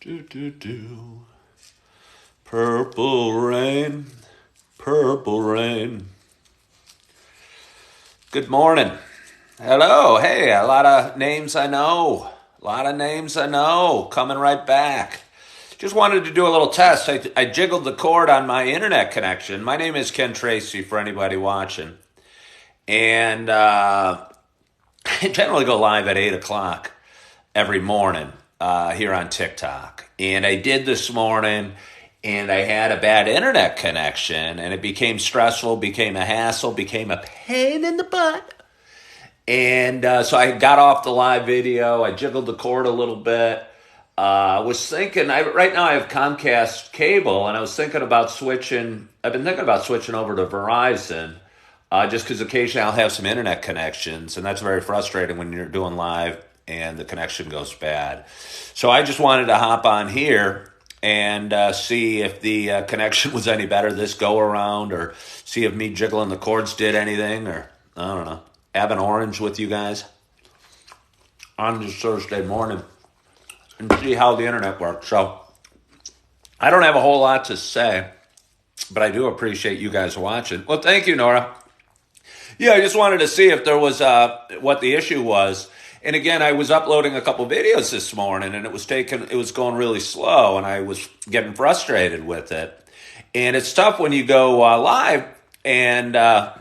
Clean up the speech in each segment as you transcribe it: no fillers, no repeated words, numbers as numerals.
Do, do, do. Purple rain, purple rain. Good morning. Hello. Hey, a lot of names I know. Coming right back. Just wanted to do a little test. I jiggled the cord on my internet connection. My name is Ken Tracy for anybody watching. And I generally go live at 8 o'clock every morning here on TikTok. And I did this morning, and I had a bad internet connection, and it became stressful, became a hassle, became a pain in the butt. And so I got off the live video. I jiggled the cord a little bit. Was thinking, right now I have Comcast cable, and I was thinking about switching. I've been thinking about switching over to Verizon, just because occasionally I'll have some internet connections, and that's very frustrating when you're doing live and the connection goes bad. So I just wanted to hop on here and see if the connection was any better this go around, or see if me jiggling the cords did anything, or I don't know, have an orange with you guys on this Thursday morning and see how the internet works. So I don't have a whole lot to say, but I do appreciate you guys watching. Well, thank you, Nora. Yeah, I just wanted to see if there was what the issue was. And again, I was uploading a couple videos this morning, and it was going really slow, and I was getting frustrated with it. And it's tough when you go live and the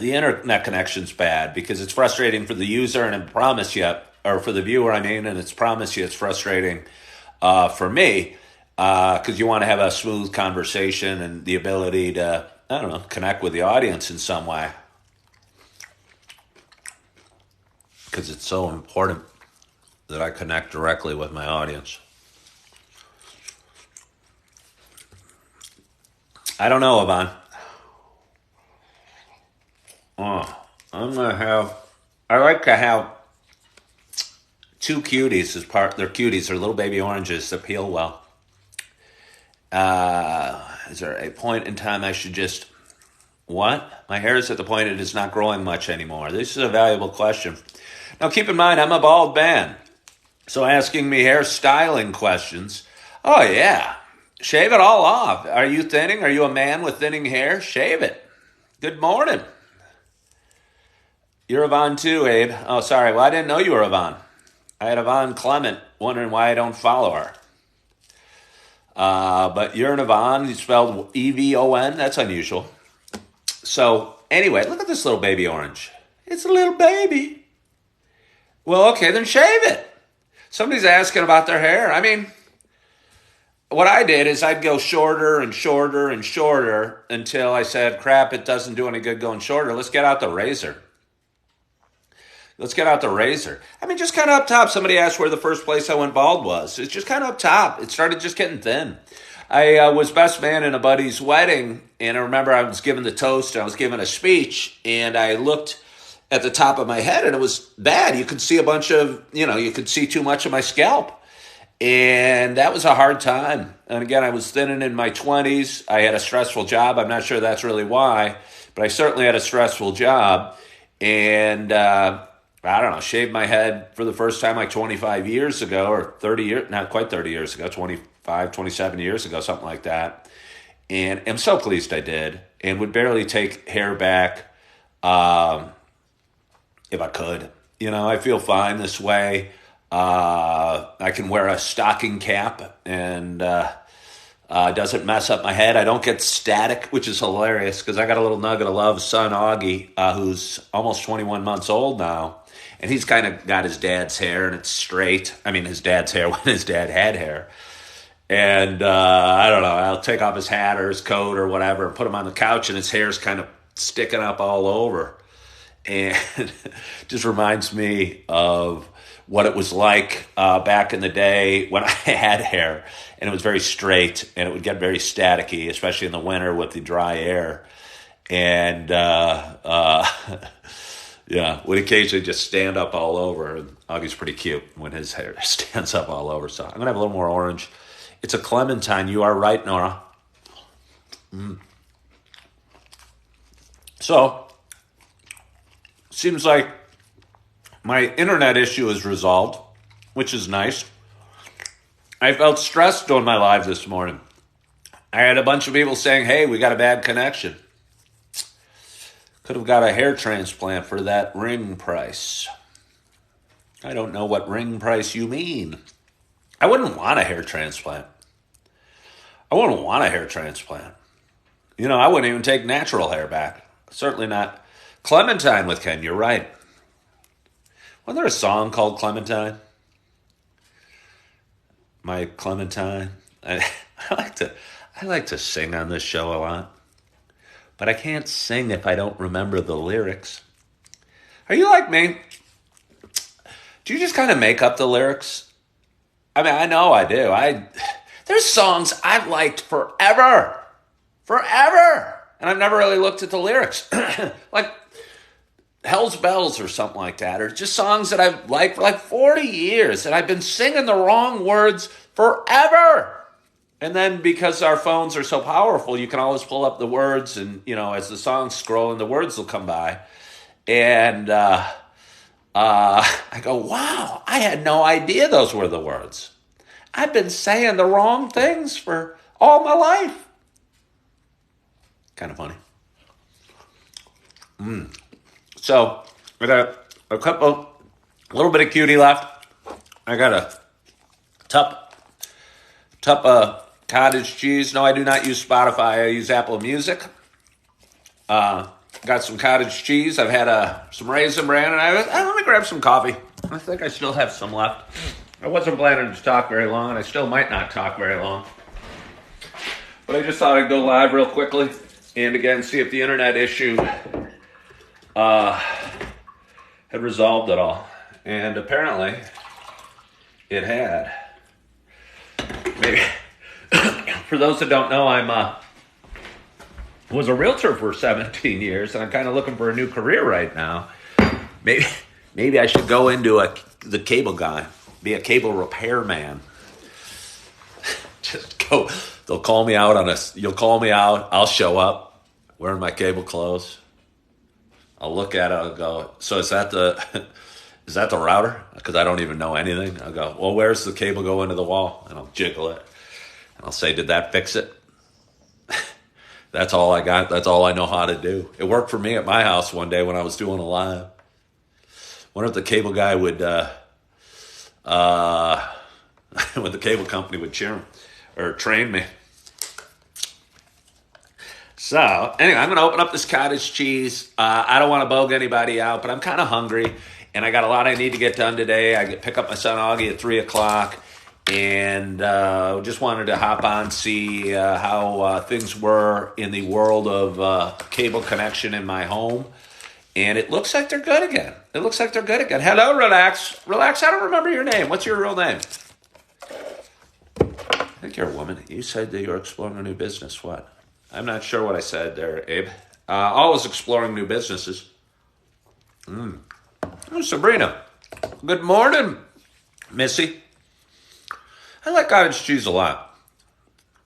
internet connection's bad, because it's frustrating for the user, and for the viewer, and it's frustrating for me, because you want to have a smooth conversation and the ability to, I don't know, connect with the audience in some way. Because it's so important that I connect directly with my audience. I don't know, Yvonne. I like to have two cuties as part. They're cuties. They're little baby oranges that peel well. Is there a point in time I should just... What? My hair is at the point it is not growing much anymore. This is a valuable question. Now, keep in mind, I'm a bald man. So asking me hair styling questions, oh, yeah, shave it all off. Are you thinning? Are you a man with thinning hair? Shave it. Good morning. You're Yvonne too, Abe. Oh, sorry. Well, I didn't know you were Yvonne. I had Yvonne Clement wondering why I don't follow her. But you're an Yvonne. You spelled E-V-O-N. That's unusual. So anyway, look at this little baby orange. It's a little baby. Well, okay, then shave it. Somebody's asking about their hair. I mean, what I did is I'd go shorter and shorter and shorter until I said, crap, it doesn't do any good going shorter. Let's get out the razor. I mean, just kind of up top. Somebody asked where the first place I went bald was. It's just kind of up top. It started just getting thin. I was best man in a buddy's wedding, and I remember I was giving the toast, and I was giving a speech, and I looked at the top of my head, and it was bad. You could see you could see too much of my scalp. And that was a hard time. And again, I was thinning in my 20s. I had a stressful job. I'm not sure that's really why, but I certainly had a stressful job. And I don't know, shaved my head for the first time like 25 years ago, or 30 years, not quite 30 years ago, 25, 27 years ago, something like that. And I'm so pleased I did, and would barely take hair back if I could. I feel fine this way. I can wear a stocking cap, and it doesn't mess up my head. I don't get static, which is hilarious, because I got a little nugget of love, son Augie, who's almost 21 months old now. And he's kind of got his dad's hair, and it's straight. I mean, his dad's hair when his dad had hair. And I don't know, I'll take off his hat or his coat or whatever and put him on the couch, and his hair's kind of sticking up all over. And just reminds me of what it was like back in the day when I had hair, and it was very straight, and it would get very staticky, especially in the winter with the dry air. And yeah, would occasionally just stand up all over. And Augie's pretty cute when his hair stands up all over. So I'm going to have a little more orange. It's a clementine. You are right, Nora. So, seems like my internet issue is resolved, which is nice. I felt stressed doing my live this morning. I had a bunch of people saying, hey, we got a bad connection. Could have got a hair transplant for that ring price. I don't know what ring price you mean. I wouldn't want a hair transplant. I wouldn't want a hair transplant. You know, I wouldn't even take natural hair back. Certainly not Clementine with Ken. You're right. Wasn't there a song called Clementine? My Clementine. I like to sing on this show a lot. But I can't sing if I don't remember the lyrics. Are you like me? Do you just kind of make up the lyrics? I mean, I know I do. There's songs I've liked forever. And I've never really looked at the lyrics. Like Hell's Bells or something like that. Or just songs that I've liked for like 40 years. And I've been singing the wrong words forever. And then because our phones are so powerful, you can always pull up the words. And, you know, as the song's scrolling, the words will come by. And I go, wow, I had no idea those were the words. I've been saying the wrong things for all my life. Kind of funny. So I got a little bit of cutie left. I got a cup of cottage cheese. No, I do not use Spotify. I use Apple Music. Got some cottage cheese. I've had some Raisin Bran, and let me grab some coffee. I think I still have some left. I wasn't planning to talk very long, and I still might not talk very long. But I just thought I'd go live real quickly, and again, see if the internet issue had resolved it all. And apparently, it had. Maybe. For those that don't know, I was a realtor for 17 years, and I'm kind of looking for a new career right now. Maybe I should go into the cable guy, be a cable repairman. Just go. They'll call me out you'll call me out. I'll show up wearing my cable clothes. I'll look at it. I'll go, so is that the router? Because I don't even know anything. I'll go, well, where's the cable go into the wall? And I'll jiggle it. And I'll say, did that fix it? That's all I got. That's all I know how to do. It worked for me at my house one day when I was doing a live. Wonder if the cable guy would, when the cable company would cheer him or train me. So, anyway, I'm going to open up this cottage cheese. I don't want to bug anybody out, but I'm kind of hungry, and I got a lot I need to get done today. I pick up my son Augie at 3 o'clock. And just wanted to hop on, see how things were in the world of cable connection in my home. And it looks like they're good again. Hello, Relax. Relax, I don't remember your name. What's your real name? I think you're a woman. You said that you were exploring a new business. What? I'm not sure what I said there, Abe. Always exploring new businesses. Oh, Sabrina. Good morning, Missy. I like cottage cheese a lot.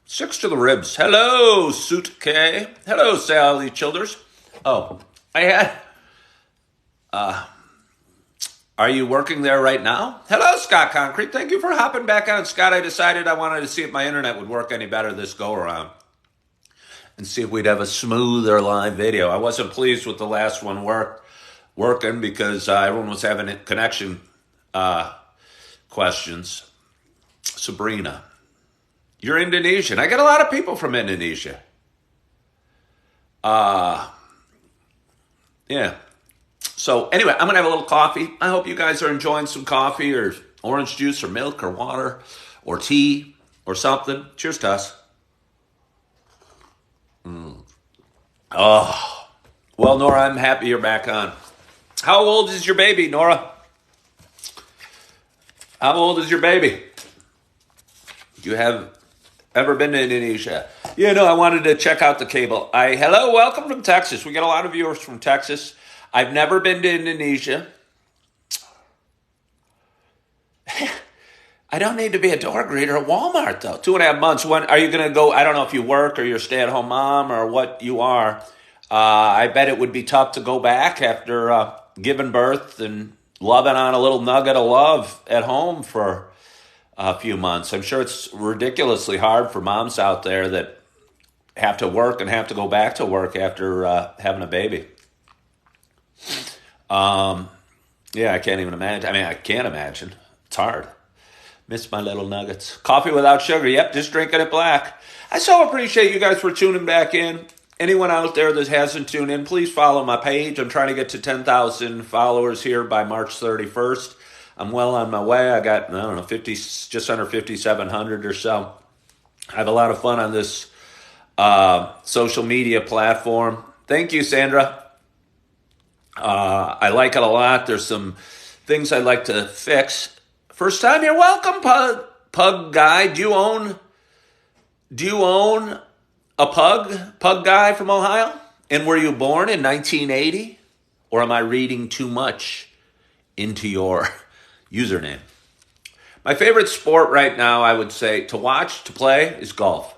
6 to the ribs. Hello, Suit K. Hello, Sally Childers. Oh, I had... are you working there right now? Hello, Scott Concrete. Thank you for hopping back on. Scott, I decided I wanted to see if my internet would work any better this go-around. And see if we'd have a smoother live video. I wasn't pleased with the last one working because everyone was having connection questions. Sabrina, you're Indonesian. I get a lot of people from Indonesia. Yeah. So anyway, I'm going to have a little coffee. I hope you guys are enjoying some coffee or orange juice or milk or water or tea or something. Cheers to us. Oh, well, Nora, I'm happy you're back on. How old is your baby, Nora? How old is your baby? You have ever been to Indonesia? Yeah, no, I wanted to check out the cable. Hello, welcome from Texas. We got a lot of viewers from Texas. I've never been to Indonesia. I don't need to be a door greeter at Walmart, though. 2.5 months. When are you going to go? I don't know if you work or you're a stay-at-home mom or what you are. I bet it would be tough to go back after giving birth and loving on a little nugget of love at home for a few months. I'm sure it's ridiculously hard for moms out there that have to work and have to go back to work after having a baby. Um, yeah, I can't even imagine. I mean, I can't imagine. It's hard. Miss my little nuggets. Coffee without sugar. Yep, just drinking it black. I so appreciate you guys for tuning back in. Anyone out there that hasn't tuned in, please follow my page. I'm trying to get to 10,000 followers here by March 31st. I'm well on my way. I got, I don't know, 50, just under 5,700 or so. I have a lot of fun on this social media platform. Thank you, Sandra. I like it a lot. There's some things I'd like to fix. First time you're welcome, pug guy. Do you own a pug guy from Ohio? And were you born in 1980? Or am I reading too much into your username? My favorite sport right now, I would say, to watch, to play, is golf.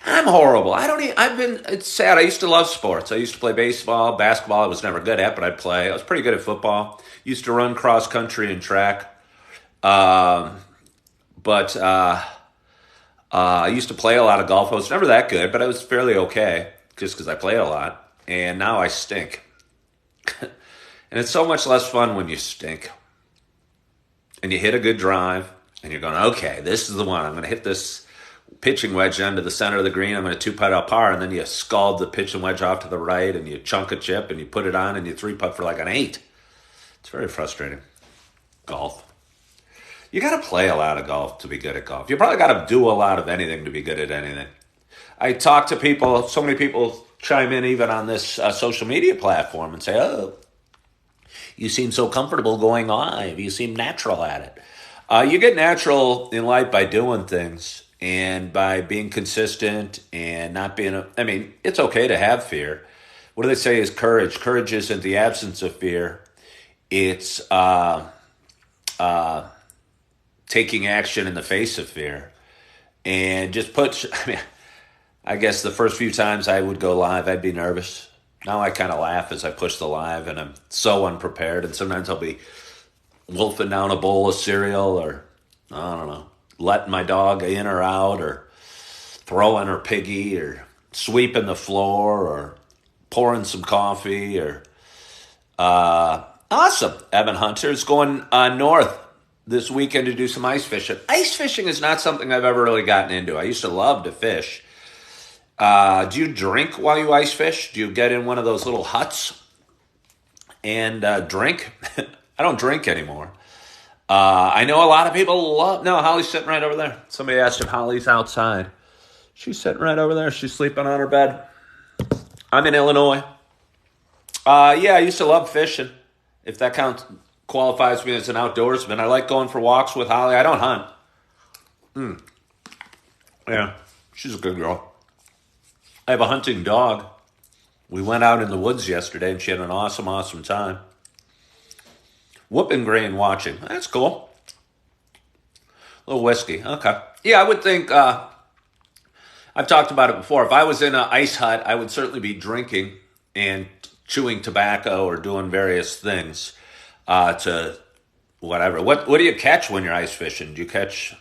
I'm horrible. It's sad. I used to love sports. I used to play baseball, basketball I was never good at, but I'd play. I was pretty good at football. Used to run cross country and track. But I used to play a lot of golf. I was never that good, but I was fairly okay just because I played a lot. And now I stink. And it's so much less fun when you stink. And you hit a good drive, and you're going, okay, this is the one. I'm going to hit this pitching wedge into the center of the green. I'm going to two-putt out par, and then you scald the pitching wedge off to the right, and you chunk a chip, and you put it on, and you three-putt for like an 8. It's very frustrating. Golf. You got to play a lot of golf to be good at golf. You probably got to do a lot of anything to be good at anything. I talk to people, so many people chime in even on this social media platform and say, oh, you seem so comfortable going live. You seem natural at it. You get natural in life by doing things and by being consistent and not being, it's okay to have fear. What do they say is courage? Courage isn't the absence of fear. It's taking action in the face of fear. And just I guess the first few times I would go live, I'd be nervous. Now I kind of laugh as I push the live, and I'm so unprepared. And sometimes I'll be wolfing down a bowl of cereal, or I don't know, letting my dog in or out, or throwing her piggy, or sweeping the floor, or pouring some coffee, or awesome. Evan Hunter's going north this weekend to do some ice fishing. Ice fishing is not something I've ever really gotten into. I used to love to fish. Do you drink while you ice fish? Do you get in one of those little huts and drink? I don't drink anymore. I know a lot of people love... No, Holly's sitting right over there. Somebody asked if Holly's outside. She's sitting right over there. She's sleeping on her bed. I'm in Illinois. Yeah, I used to love fishing. If that qualifies me as an outdoorsman. I like going for walks with Holly. I don't hunt. Yeah, she's a good girl. I have a hunting dog. We went out in the woods yesterday, and she had an awesome, awesome time. Whooping grain watching. That's cool. A little whiskey. Okay. Yeah, I would think, I've talked about it before. If I was in an ice hut, I would certainly be drinking and chewing tobacco or doing various things to whatever. What do you catch when you're ice fishing? Do you catch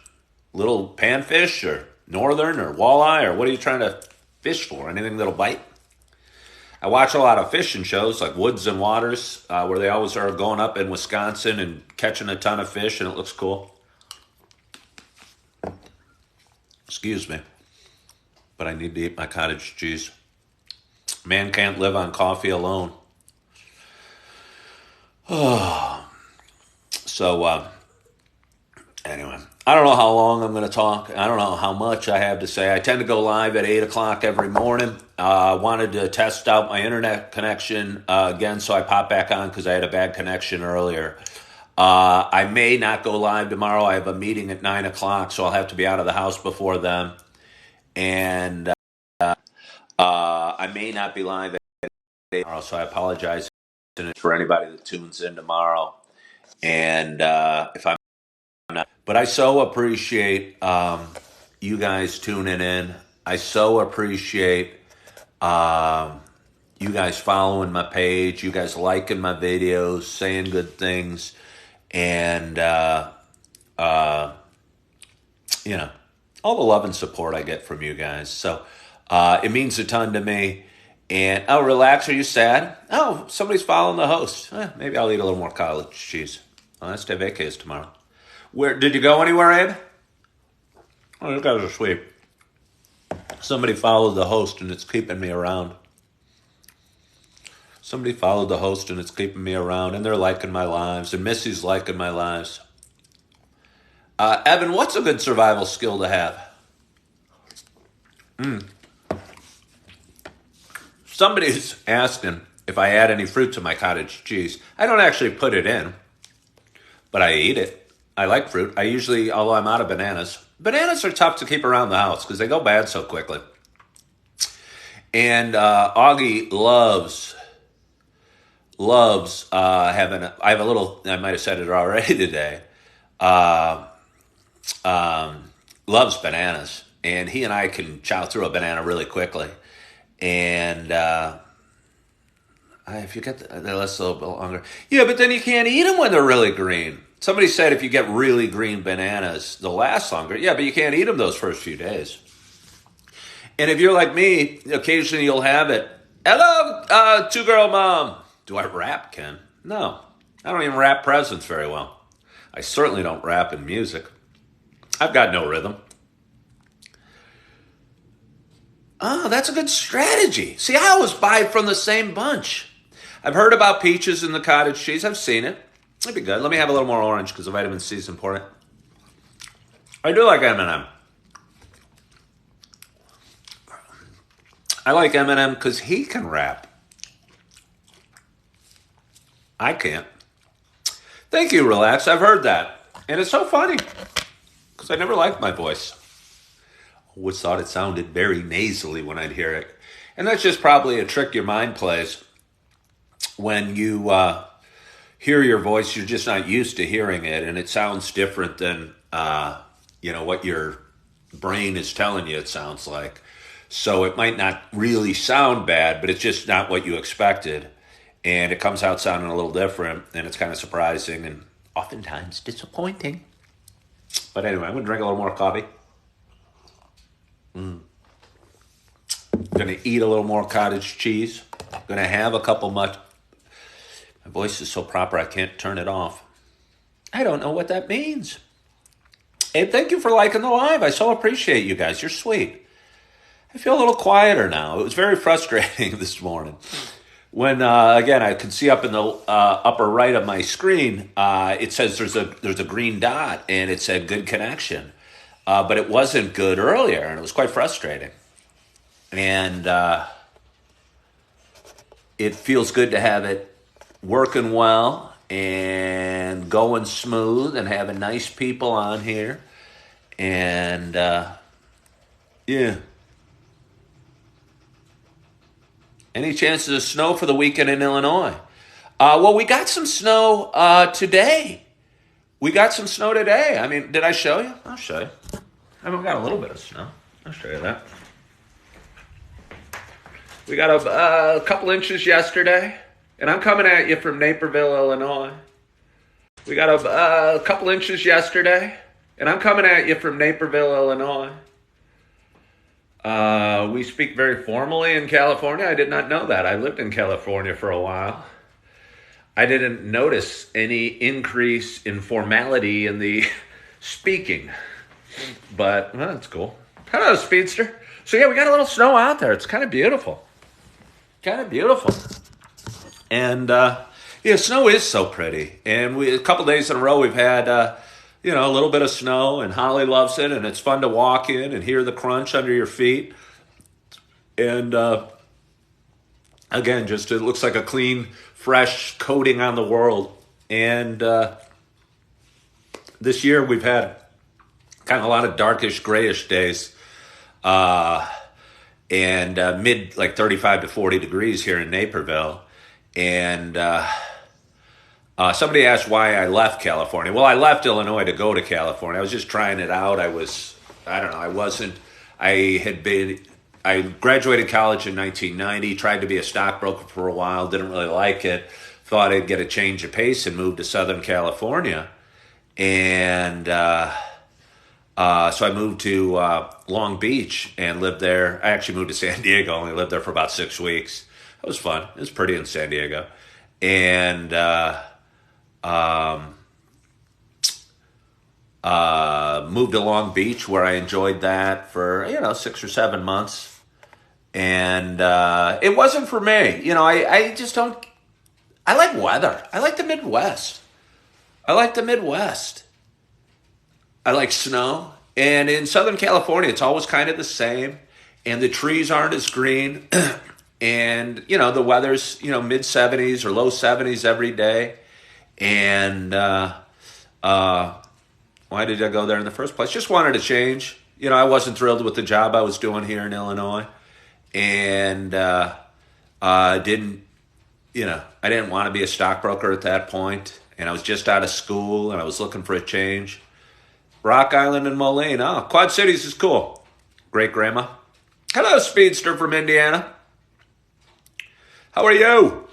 little panfish or northern or walleye, or what are you trying to fish for? Anything that'll bite? I watch a lot of fishing shows like Woods and Waters, where they always are going up in Wisconsin and catching a ton of fish, and it looks cool. Excuse me, but I need to eat my cottage cheese. Man can't live on coffee alone. So, anyway, I don't know how long I'm going to talk. I don't know how much I have to say. I tend to go live at 8 o'clock every morning. I wanted to test out my internet connection again, so I popped back on because I had a bad connection earlier. I may not go live tomorrow. I have a meeting at 9 o'clock, so I'll have to be out of the house before then. And I may not be live at 8 tomorrow, so I apologize for anybody that tunes in tomorrow. And if I'm not, but I so appreciate you guys tuning in. I so appreciate you guys following my page, you guys liking my videos, saying good things, and you know, all the love and support I get from you guys. So it means a ton to me. And oh, relax. Are you sad? Oh, somebody's following the host. Maybe I'll eat a little more cottage cheese. Well, that's Vacay is tomorrow. Where did you go anywhere, Abe? Oh, you guys are sweet. Somebody followed the host and it's keeping me around. Somebody followed the host and it's keeping me around, and they're liking my lives, and Missy's liking my lives. Evan, what's a good survival skill to have? Somebody's asking if I add any fruit to my cottage cheese. I don't actually put it in, but I eat it. I like fruit. I usually, although I'm out of bananas are tough to keep around the house because they go bad so quickly. And Augie loves having. I have a little. I might have said it already today. Loves bananas, and he and I can chow through a banana really quickly. And if you get the less a little bit longer, yeah, but then you can't eat them when they're really green. Somebody said if you get really green bananas, they'll last longer. Yeah, but you can't eat them those first few days. And if you're like me, occasionally you'll have it. Hello, two-girl mom. Do I rap, Ken? No, I don't even rap presents very well. I certainly don't rap in music. I've got no rhythm. Oh, that's a good strategy. See, I always buy from the same bunch. I've heard about peaches in the cottage cheese. I've seen it. That'd be good. Let me have a little more orange because the vitamin C is important. I do like M&M. I like M&M because he can rap. I can't. Thank you, Relax. I've heard that. And it's so funny because I never liked my voice. Always thought it sounded very nasally when I'd hear it. And that's just probably a trick your mind plays. When you hear your voice, you're just not used to hearing it, and it sounds different than what your brain is telling you it sounds like. So it might not really sound bad, but it's just not what you expected. And it comes out sounding a little different, and it's kind of surprising and oftentimes disappointing. But anyway, I'm going to drink a little more coffee. Going to eat a little more cottage cheese. Going to have a couple much. My voice is so proper I can't turn it off. I don't know what that means. And thank you for liking the live. I so appreciate you guys. You're sweet. I feel a little quieter now. It was very frustrating this morning. When, again, I could see up in the upper right of my screen, it says there's a green dot, and it said good connection. But it wasn't good earlier, and it was quite frustrating. And it feels good to have it working well and going smooth and having nice people on here. And, yeah. Any chances of snow for the weekend in Illinois? Well, we got some snow today. We got some snow today. I mean, did I show you? I'll show you. I mean, we got a little bit of snow. I'll show you that. We got a couple inches yesterday. And I'm coming at you from Naperville, Illinois. We got a couple inches yesterday. And I'm coming at you from Naperville, Illinois. We speak very formally in California. I did not know that. I lived in California for a while. I didn't notice any increase in formality in the speaking. But, well, that's cool. Hello, Speedster. So, yeah, we got a little snow out there. It's kind of beautiful. And, snow is so pretty. And a couple days in a row we've had, a little bit of snow. And Holly loves it. And it's fun to walk in and hear the crunch under your feet. And, again, just it looks like a clean, fresh coating on the world. And this year we've had kind of a lot of darkish, grayish days. And mid, like 35 to 40 degrees here in Naperville. And somebody asked why I left California. Well, I left Illinois to go to California. I was just trying it out. I graduated college in 1990, tried to be a stockbroker for a while, didn't really like it, thought I'd get a change of pace and move to Southern California. And So I moved to Long Beach and lived there. I actually moved to San Diego, only lived there for about 6 weeks. It was fun. It was pretty in San Diego. And um, moved to Long Beach where I enjoyed that for, 6 or 7 months. And it wasn't for me. I just don't, I like weather. I like the Midwest. I like the Midwest. I like snow. And in Southern California, it's always kind of the same. And the trees aren't as green. And, the weather's, mid 70s or low 70s every day. And why did I go there in the first place? Just wanted to change. I wasn't thrilled with the job I was doing here in Illinois. And didn't, I didn't want to be a stockbroker at that point. And I was just out of school and I was looking for a change. Rock Island and Moline. Oh, Quad Cities is cool. Great grandma. Hello, Speedster from Indiana. How are you?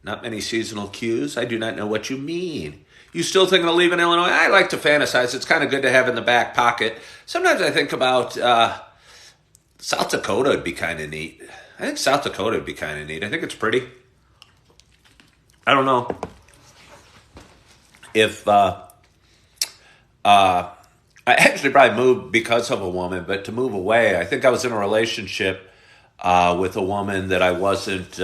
Not many seasonal cues. I do not know what you mean. You still thinking of leaving Illinois? I like to fantasize. It's kind of good to have in the back pocket. Sometimes I think about South Dakota would be kind of neat. I think South Dakota would be kind of neat. I think it's pretty. I don't know if I actually probably moved because of a woman, but to move away, I think I was in a relationship with a woman that I wasn't, she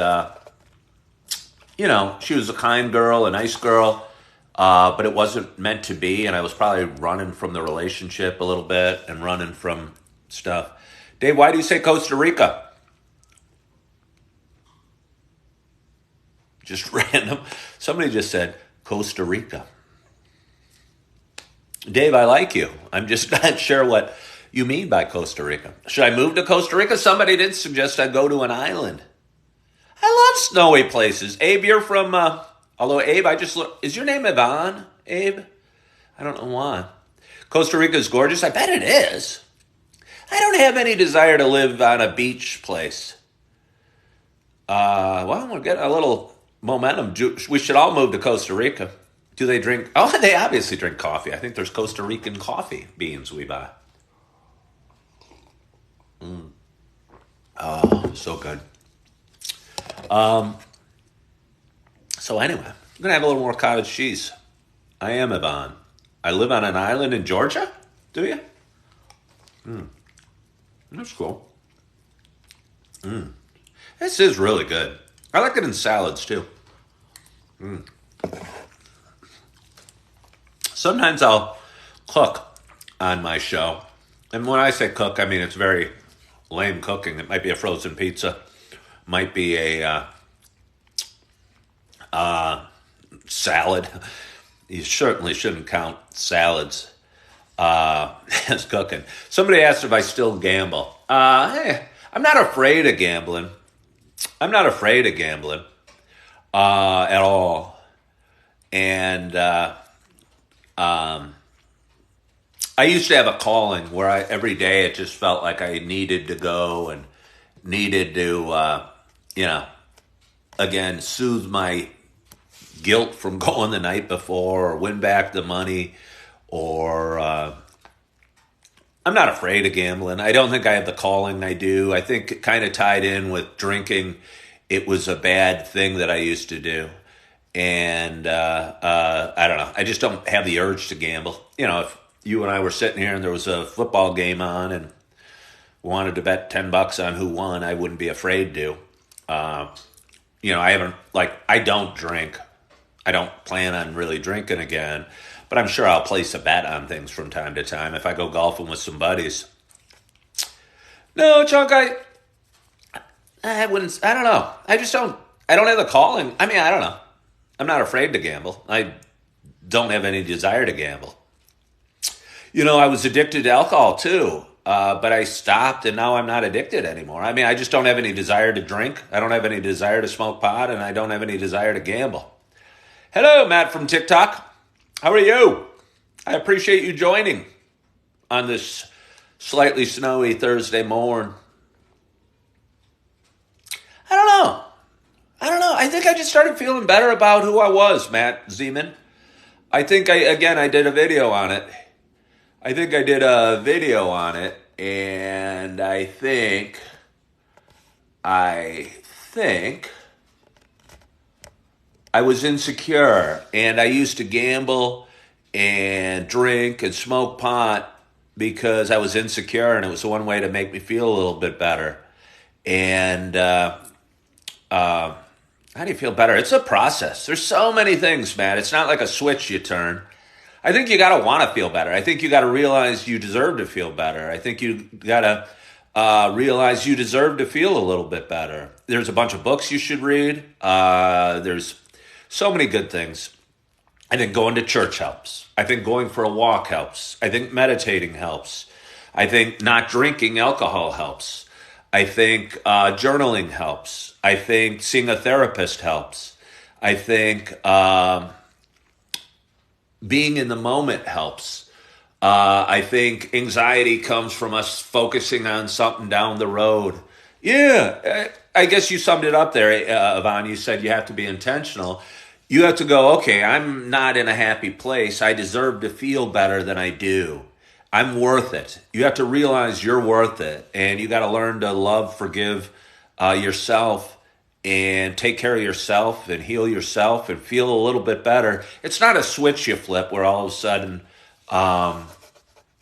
was a kind girl, a nice girl, but it wasn't meant to be, and I was probably running from the relationship a little bit and running from stuff. Dave, why do you say Costa Rica? Just random. Somebody just said Costa Rica. Dave, I like you. I'm just not sure what you mean by Costa Rica. Should I move to Costa Rica? Somebody did suggest I go to an island. I love snowy places. Abe, you're from, although Abe, is your name Yvonne, Abe? I don't know why. Costa Rica is gorgeous. I bet it is. I don't have any desire to live on a beach place. Well, we'll get a little momentum. We should all move to Costa Rica. Do they drink? Oh, they obviously drink coffee. I think there's Costa Rican coffee beans we buy. Oh, so good. So anyway, I'm going to have a little more cottage cheese. I am Yvonne. I live on an island in Georgia? Do you? That's cool. This is really good. I like it in salads too. Sometimes I'll cook on my show. And when I say cook, I mean it's very lame cooking. It might be a frozen pizza. Might be a salad. You certainly shouldn't count salads as cooking. Somebody asked if I still gamble. Hey, I'm not afraid of gambling. I'm not afraid of gambling at all. And I used to have a calling where every day it just felt like I needed to go and needed to, again, soothe my guilt from going the night before or win back the money or I'm not afraid of gambling. I don't think I have the calling I do. I think it kind of tied in with drinking. It was a bad thing that I used to do. And I don't know. I just don't have the urge to gamble. If you and I were sitting here and there was a football game on and wanted to bet $10 on who won, I wouldn't be afraid to. I don't drink. I don't plan on really drinking again. But I'm sure I'll place a bet on things from time to time if I go golfing with some buddies. No, Chunk, I wouldn't, I don't know. I don't have the calling. I mean, I don't know. I'm not afraid to gamble. I don't have any desire to gamble. I was addicted to alcohol too, but I stopped and now I'm not addicted anymore. I mean, I just don't have any desire to drink. I don't have any desire to smoke pot and I don't have any desire to gamble. Hello, Matt from TikTok. How are you? I appreciate you joining on this slightly snowy Thursday morn. I don't know. I think I just started feeling better about who I was, Matt Zeman. I think I did a video on it. I think I did a video on it, and I think I was insecure, and I used to gamble and drink and smoke pot because I was insecure, and it was one way to make me feel a little bit better. And uh, how do you feel better? It's a process. There's so many things, man. It's not like a switch you turn. I think you got to want to feel better. I think you got to realize you deserve to feel better. I think you got to realize you deserve to feel a little bit better. There's a bunch of books you should read. There's so many good things. I think going to church helps. I think going for a walk helps. I think meditating helps. I think not drinking alcohol helps. I think journaling helps. I think seeing a therapist helps. I think being in the moment helps. I think anxiety comes from us focusing on something down the road. Yeah, I guess you summed it up there, Yvonne. You said you have to be intentional. You have to go, okay, I'm not in a happy place. I deserve to feel better than I do. I'm worth it. You have to realize you're worth it. And you got to learn to love, forgive yourself and take care of yourself and heal yourself and feel a little bit better. It's not a switch you flip where all of a sudden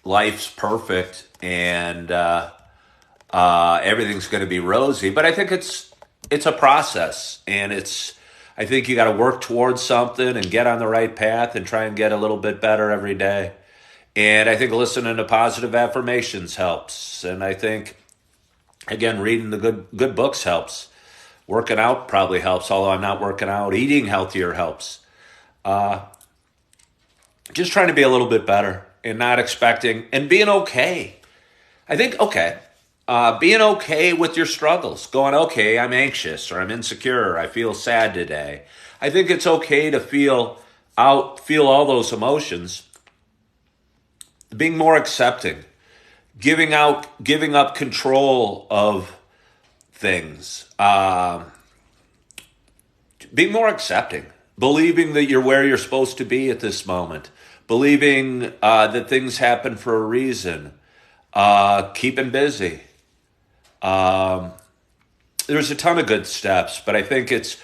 life's perfect and everything's going to be rosy. But I think it's a process, and I think you got to work towards something and get on the right path and try and get a little bit better every day. And I think listening to positive affirmations helps. And I think, again, reading the good books helps. Working out probably helps, although I'm not working out. Eating healthier helps. Just trying to be a little bit better and not expecting and being okay. I think, being okay with your struggles. Going, okay, I'm anxious or I'm insecure or I feel sad today. I think it's okay to feel all those emotions. Being more accepting. Giving up control of things. Being more accepting. Believing that you're where you're supposed to be at this moment. Believing that things happen for a reason. Keeping busy. There's a ton of good steps, but I think it's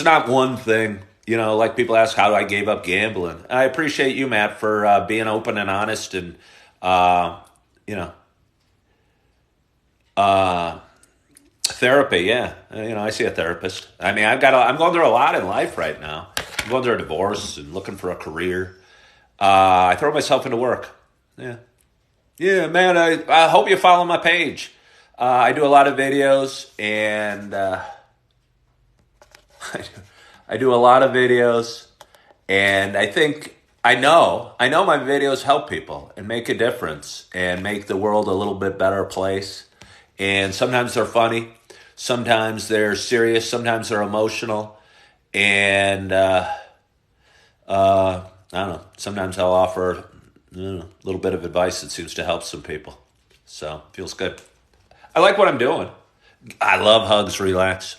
not one thing. You know, like people ask how I gave up gambling. I appreciate you, Matt, for being open and honest and, therapy. Yeah. I see a therapist. I mean, I'm going through a lot in life right now. I'm going through a divorce and looking for a career. I throw myself into work. Yeah. Yeah, man, I hope you follow my page. I do a lot of videos, and I do a lot of videos, and I know my videos help people and make a difference and make the world a little bit better place. And sometimes they're funny, sometimes they're serious, sometimes they're emotional, and I don't know. Sometimes I'll offer a little bit of advice that seems to help some people. So feels good. I like what I'm doing. I love hugs, relax.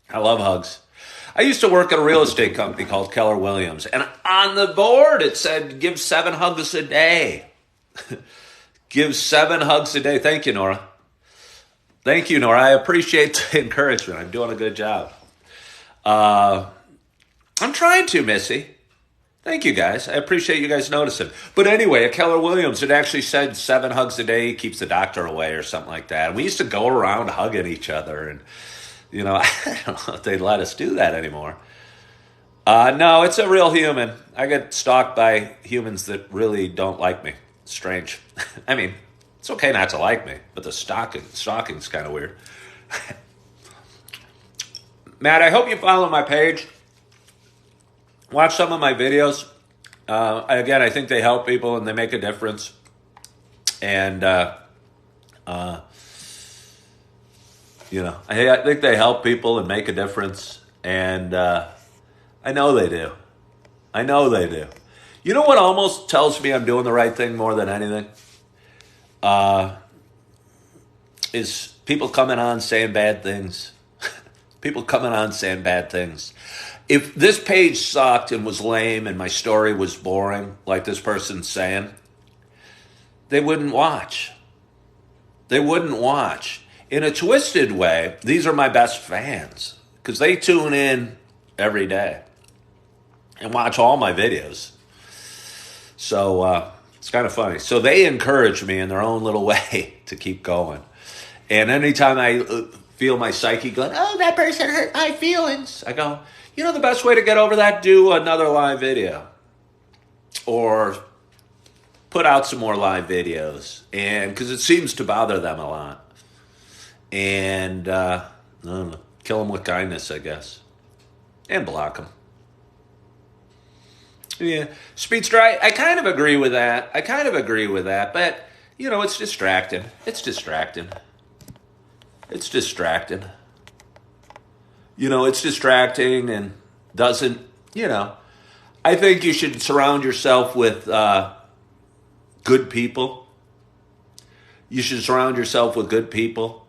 I love hugs. I used to work at a real estate company called Keller Williams, and on the board it said, give 7 hugs a day. Give 7 hugs a day. Thank you, Nora. Thank you, Nora. I appreciate the encouragement. I'm doing a good job. I'm trying to, Missy. Thank you, guys. I appreciate you guys noticing. But anyway, at Keller Williams, it actually said 7 hugs a day keeps the doctor away or something like that. And we used to go around hugging each other. And, I don't know if they'd let us do that anymore. No, it's a real human. I get stalked by humans that really don't like me. It's strange. I mean, it's okay not to like me, but the stalking's kind of weird. Matt, I hope you follow my page. Watch some of my videos. Again, I think they help people and they make a difference. And, I think they help people and make a difference. And I know they do. I know they do. You know what almost tells me I'm doing the right thing more than anything? Is people coming on saying bad things. People coming on saying bad things. If this page sucked and was lame and my story was boring, like this person's saying, they wouldn't watch. They wouldn't watch. In a twisted way, these are my best fans because they tune in every day and watch all my videos. So it's kind of funny. So they encourage me in their own little way to keep going. And anytime I feel my psyche going, oh, that person hurt my feelings, I go, you know the best way to get over that? Do another live video. Or put out some more live videos. And because it seems to bother them a lot. And I don't know, kill them with kindness, I guess. And block them. Yeah, Speedster, I kind of agree with that. But, you know, it's distracting. You know, it's distracting and doesn't, you know. I think you should surround yourself with good people. You should surround yourself with good people.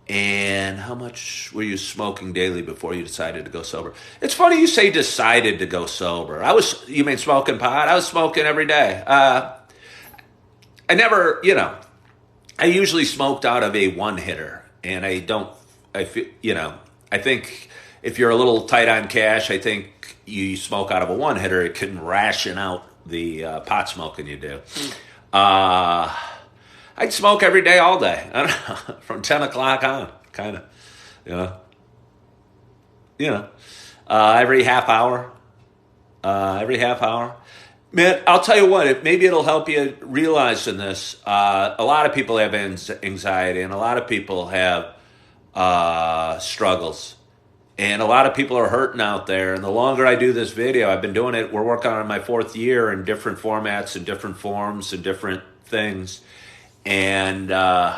And how much were you smoking daily before you decided to go sober? It's funny you say decided to go sober. You mean smoking pot? I was smoking every day. I never, you know, I usually smoked out of a one-hitter. And I feel, you know, I think if you're a little tight on cash, I think you smoke out of a one-hitter, it can ration out the pot smoking you do. I'd smoke every day, all day. I don't know, from 10 o'clock on, kind of, every half hour. Man, I'll tell you what, maybe it'll help you realize in this, a lot of people have anxiety and a lot of people have struggles. And a lot of people are hurting out there. And the longer I do this video, I've been doing it, we're working on my 4th year in different formats and different forms and different things. And the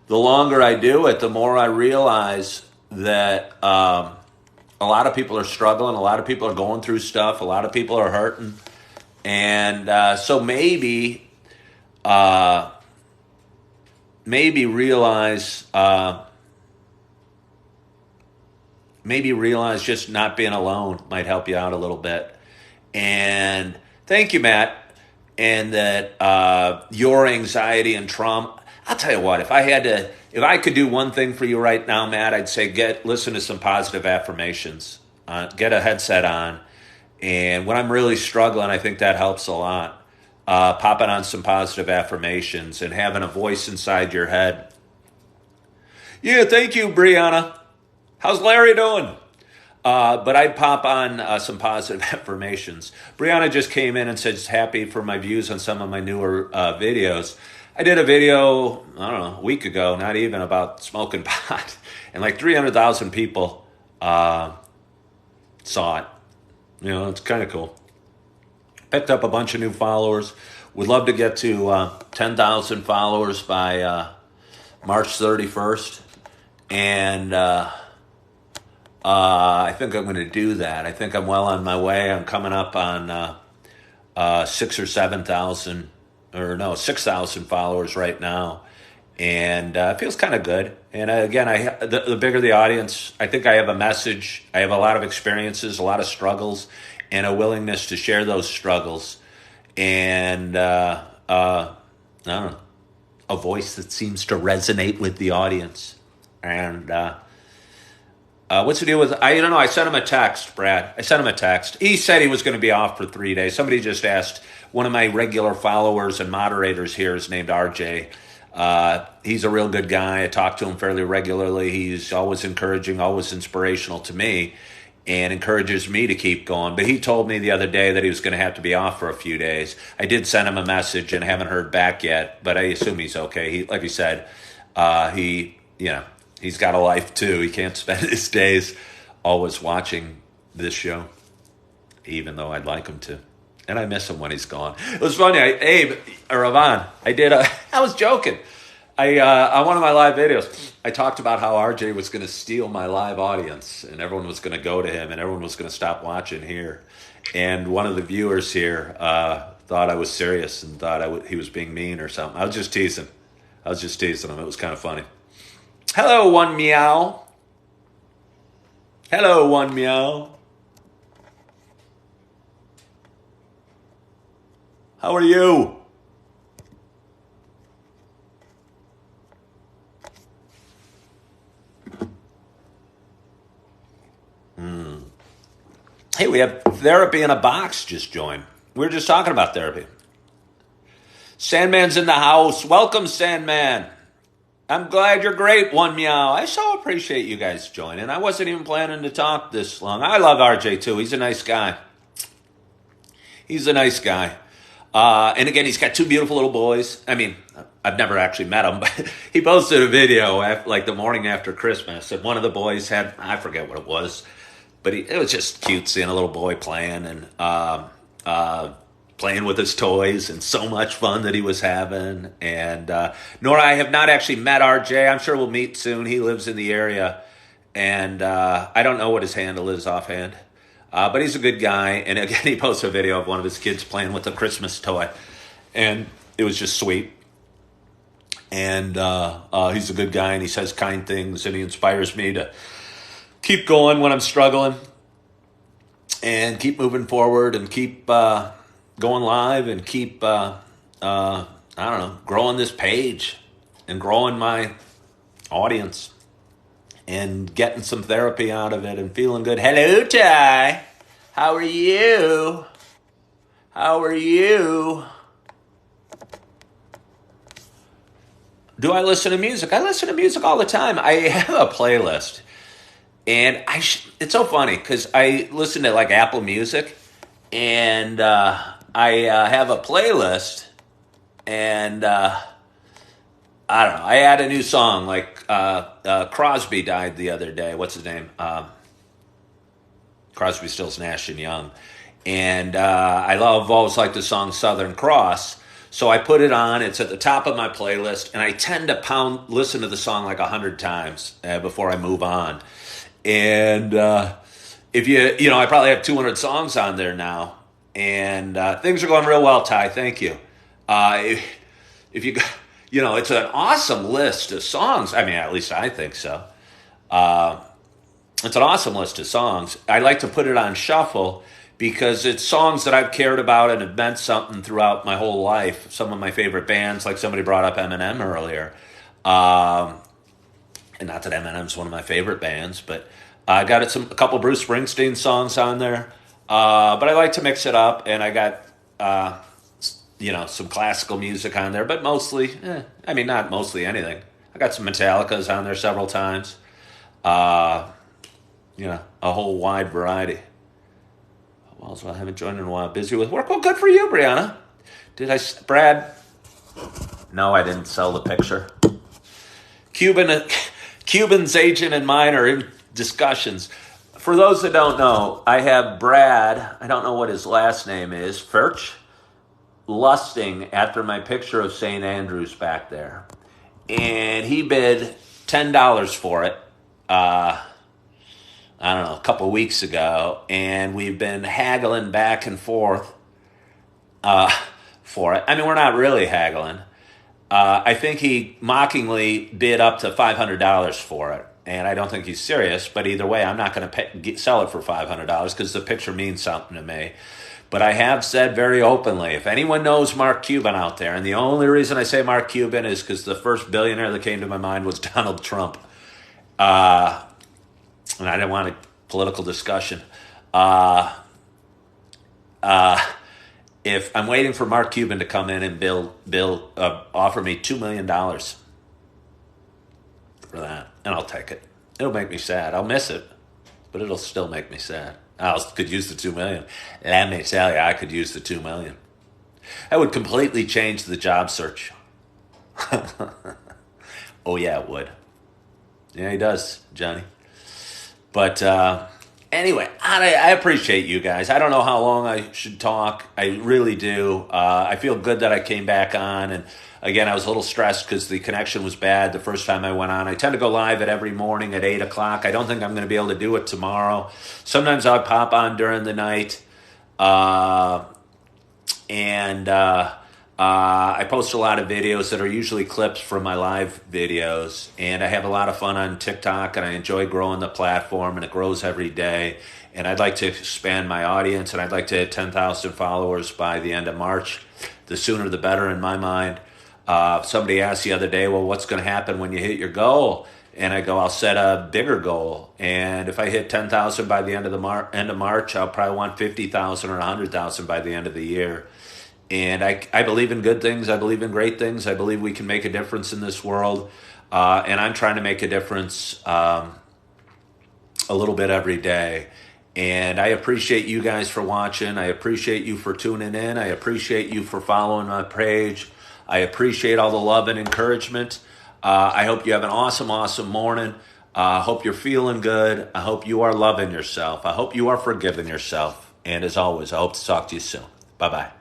longer I do it, the more I realize that a lot of people are struggling, a lot of people are going through stuff, a lot of people are hurting. And so maybe realize just not being alone might help you out a little bit. And thank you, Matt. And that your anxiety and trauma. I'll tell you what, if I could do one thing for you right now, Matt, I'd say listen to some positive affirmations. Get a headset on. And when I'm really struggling, I think that helps a lot. Popping on some positive affirmations and having a voice inside your head. Yeah, thank you, Brianna. How's Larry doing? But I'd pop on some positive affirmations. Brianna just came in and said she's happy for my views on some of my newer videos. I did a video, I don't know, a week ago, not even, about smoking pot. And like 300,000 people saw it. You know, it's kind of cool. Picked up a bunch of new followers. Would love to get to 10,000 followers by March 31st. And I think I'm going to do that. I think I'm well on my way. I'm coming up on 6,000 or 7,000, or no, 6,000 followers right now. And it feels kind of good. And again, the bigger the audience, I think I have a message. I have a lot of experiences, a lot of struggles, and a willingness to share those struggles. And I don't know, a voice that seems to resonate with the audience. And what's the deal with, I don't know, I sent him a text, Brad. I sent him a text. He said he was going to be off for 3 days. Somebody just asked, one of my regular followers and moderators here is named RJ. He's a real good guy. I talk to him fairly regularly. He's always encouraging, always inspirational to me, and encourages me to keep going. But he told me the other day that he was going to have to be off for a few days. I did send him a message and haven't heard back yet, but I assume he's okay. Like you said, he's got a life too. He can't spend his days always watching this show, even though I'd like him to. And I miss him when he's gone. It was funny, Ravan, I was joking. On one of my live videos, I talked about how RJ was going to steal my live audience, and everyone was going to go to him, and everyone was going to stop watching here. And one of the viewers here thought I was serious and thought he was being mean or something. I was just teasing him. It was kind of funny. Hello, One Meow. How are you? Hey, we have Therapy in a Box just joined. We were just talking about therapy. Sandman's in the house. Welcome, Sandman. I'm glad you're great, One Meow. I so appreciate you guys joining. I wasn't even planning to talk this long. I love RJ too. He's a nice guy. He's a nice guy. And again, he's got two beautiful little boys. I mean, I've never actually met him, but he posted a video like the morning after Christmas. And one of the boys had, I forget what it was, but it was just cute seeing a little boy playing and playing with his toys, and so much fun that he was having. And Nora, I have not actually met RJ. I'm sure we'll meet soon. He lives in the area, and I don't know what his handle is offhand. But he's a good guy. And again, he posted a video of one of his kids playing with a Christmas toy, and it was just sweet. And he's a good guy, and he says kind things, and he inspires me to keep going when I'm struggling and keep moving forward and keep going live and keep, I don't know, growing this page and growing my audience and getting some therapy out of it and feeling good. Hello, Ty. How are you? How are you? Do I listen to music? I listen to music all the time. I have a playlist. And it's so funny because I listen to like Apple Music, and I have a playlist, and I don't know. I add a new song, like Crosby died the other day. What's his name? Crosby, Stills, Nash and Young. And I've always liked the song Southern Cross. So I put it on. It's at the top of my playlist, and I tend to listen to the song like 100 times before I move on. And if I probably have 200 songs on there now, and things are going real well, Ty. Thank you. If you, it's an awesome list of songs. I mean, at least I think so. It's an awesome list of songs. I like to put it on shuffle because it's songs that I've cared about and have meant something throughout my whole life. Some of my favorite bands, like somebody brought up Eminem earlier. And not that Eminem's one of my favorite bands, but I got a couple Bruce Springsteen songs on there. But I like to mix it up, and I got, some classical music on there, but mostly, not mostly anything. I got some Metallica's on there several times. A whole wide variety. Well, so I haven't joined in a while. Busy with work. Well, good for you, Brianna. Brad? No, I didn't sell the picture. Cuban's agent and mine are in discussions. For those that don't know, I have Brad, I don't know what his last name is, Furch, lusting after my picture of St. Andrews back there. And he bid $10 for it, a couple of weeks ago. And we've been haggling back and forth for it. I mean, we're not really haggling. I think he mockingly bid up to $500 for it, and I don't think he's serious. But either way, I'm not going to sell it for $500 because the picture means something to me. But I have said very openly, if anyone knows Mark Cuban out there, and the only reason I say Mark Cuban is because the first billionaire that came to my mind was Donald Trump, and I didn't want a political discussion. If I'm waiting for Mark Cuban to come in and offer me $2 million for that, and I'll take it. It'll make me sad. I'll miss it, but it'll still make me sad. I could use the $2 million. Let me tell you, I could use the $2 million. That would completely change the job search. Oh yeah, it would. Yeah, he does, Johnny. But anyway, I appreciate you guys. I don't know how long I should talk. I really do. I feel good that I came back on. And again, I was a little stressed because the connection was bad the first time I went on. I tend to go live at every morning at 8 o'clock. I don't think I'm going to be able to do it tomorrow. Sometimes I'll pop on during the night. I post a lot of videos that are usually clips from my live videos, and I have a lot of fun on TikTok, and I enjoy growing the platform, and it grows every day. And I'd like to expand my audience, and I'd like to hit 10,000 followers by the end of March. The sooner the better in my mind. Somebody asked the other day, well, what's going to happen when you hit your goal? And I go, I'll set a bigger goal. And if I hit 10,000 by the end of end of March, I'll probably want 50,000 or 100,000 by the end of the year. And I believe in good things. I believe in great things. I believe we can make a difference in this world. And I'm trying to make a difference a little bit every day. And I appreciate you guys for watching. I appreciate you for tuning in. I appreciate you for following my page. I appreciate all the love and encouragement. I hope you have an awesome, awesome morning. I hope you're feeling good. I hope you are loving yourself. I hope you are forgiving yourself. And as always, I hope to talk to you soon. Bye-bye.